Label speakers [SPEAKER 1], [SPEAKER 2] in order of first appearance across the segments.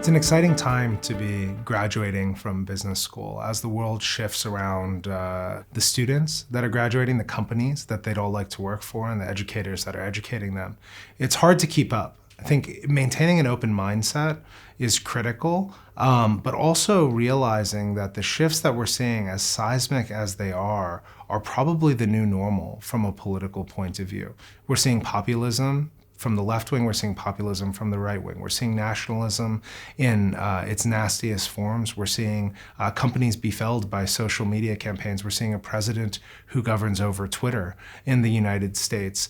[SPEAKER 1] It's an exciting time to be graduating from business school as the world shifts around the students that are graduating, the companies that they'd all like to work for, and the educators that are educating them. It's hard to keep up. I think maintaining an open mindset is critical, but also realizing that the shifts that we're seeing, as seismic as they are probably the new normal from a political point of view. We're seeing populism from the left wing, we're seeing populism from the right wing. We're seeing nationalism in its nastiest forms. We're seeing companies be felled by social media campaigns. We're seeing a president who governs over Twitter in the United States.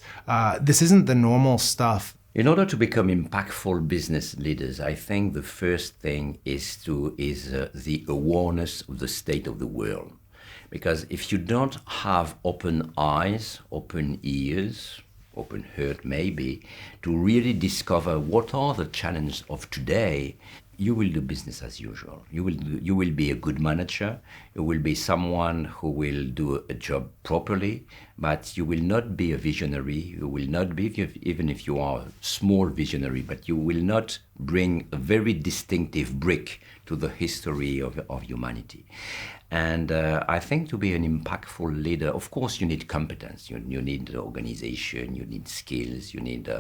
[SPEAKER 1] This isn't the normal stuff.
[SPEAKER 2] In order to become impactful business leaders, I think the first thing is the awareness of the state of the world. Because if you don't have open eyes, open ears, open heart maybe, to really discover what are the challenges of today, you will do business as usual. You will be a good manager. You will be someone who will do a job properly, but you will not be a visionary. You will not be, even if you are a small visionary, but you will not bring a very distinctive brick to the history of humanity. And I think to be an impactful leader, of course, you need competence, you need organization, you need skills, you need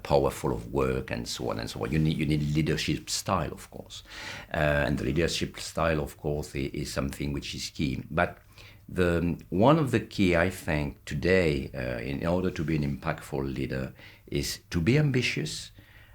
[SPEAKER 2] powerful of work, and so on and so on. You need leadership style, of course. And the leadership style, of course, is something which is key. But one of the key, I think, today, in order to be an impactful leader, is to be ambitious,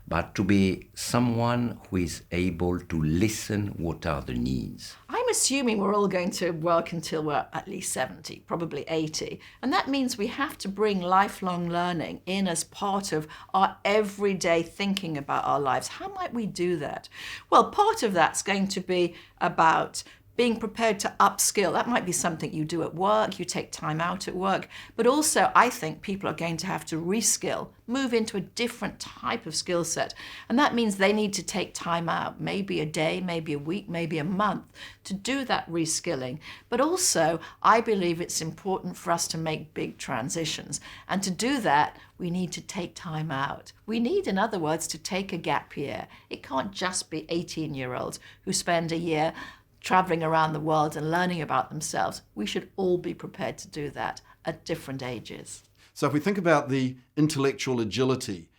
[SPEAKER 2] but to be someone who is able to listen what are the needs.
[SPEAKER 3] I'm assuming we're all going to work until we're at least 70, probably 80. And that means we have to bring lifelong learning in as part of our everyday thinking about our lives. How might we do that? Well, part of that's going to be about being prepared to upskill. That might be something you do at work, you take time out at work, but also I think people are going to have to reskill, move into a different type of skill set. And that means they need to take time out, maybe a day, maybe a week, maybe a month, to do that reskilling. But also, I believe it's important for us to make big transitions. And to do that, we need to take time out. We need, in other words, to take a gap year. It can't just be 18-year-olds who spend a year traveling around the world and learning about themselves. We should all be prepared to do that at different ages.
[SPEAKER 4] So if we think about the intellectual agility,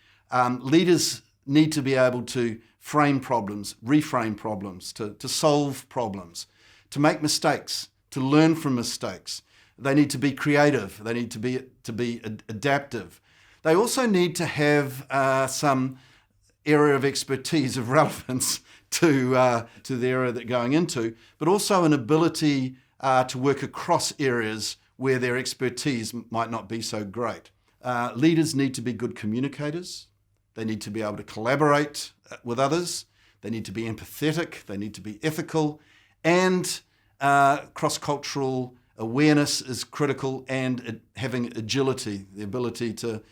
[SPEAKER 4] leaders need to be able to frame problems, reframe problems, to solve problems, to make mistakes, to learn from mistakes. They need to be creative. They need to be adaptive. They also need to have some area of expertise, of relevance to the area they're going into, but also an ability to work across areas where their expertise might not be so great. Leaders need to be good communicators. They need to be able to collaborate with others. They need to be empathetic. They need to be ethical. And cross-cultural awareness is critical, and having agility, the ability to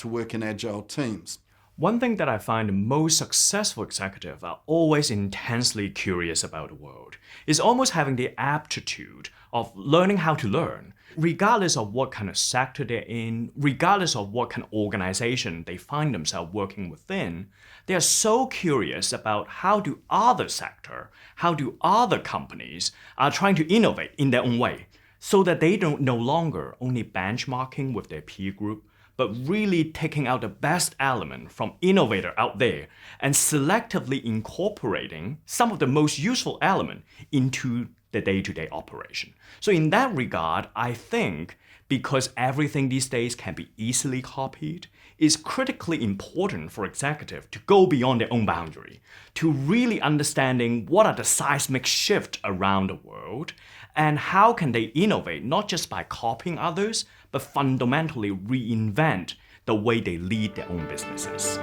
[SPEAKER 4] work in agile teams.
[SPEAKER 5] One thing that I find most successful executives are always intensely curious about the world is almost having the aptitude of learning how to learn, regardless of what kind of sector they're in, regardless of what kind of organization they find themselves working within. They are so curious about how do other sector, how do other companies are trying to innovate in their own way, so that they don't no longer only benchmarking with their peer group, but really taking out the best element from innovator out there and selectively incorporating some of the most useful element into the day-to-day operation. So in that regard, I think because everything these days can be easily copied, it's critically important for executives to go beyond their own boundary, to really understanding what are the seismic shifts around the world and how can they innovate not just by copying others, but fundamentally reinvent the way they lead their own businesses.